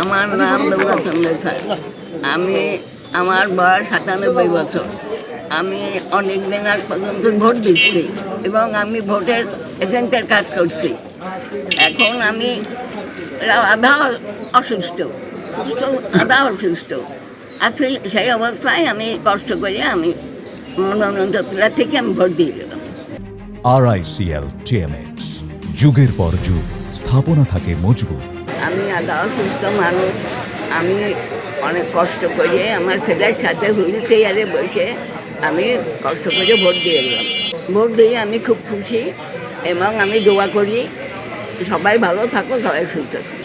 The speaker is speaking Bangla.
আমার নাম দৌড়াচন্দ্র স্যার। আমি আমার বয়স ৯৭ বছর। আমি অনেক দিন আগ পর্যন্ত ভোট দিচ্ছি এবং আমি ভোটের এজেন্টের কাজ করছি। এখন আমি আধা অসুস্থ, আধা অসুস্থ আছি। সেই অবস্থায় আমি কষ্ট করে আমি মনোনয়নপত্র থেকে আমি ভোট দিয়ে গেলাম। RICL TMX, যুগের পর যুগ স্থাপনা থাকে মজবুত। আমি আধা অসুস্থ মানুষ। আমি অনেক কষ্ট করে আমার ছেলের সাথে হুইল চেয়ারে বসে আমি কষ্ট করে ভোট দিয়ে গেলাম। ভোট দিয়ে আমি খুব খুশি এবং আমি দোয়া করি সবাই ভালো থাকো, সবাই সুস্থ থাকো।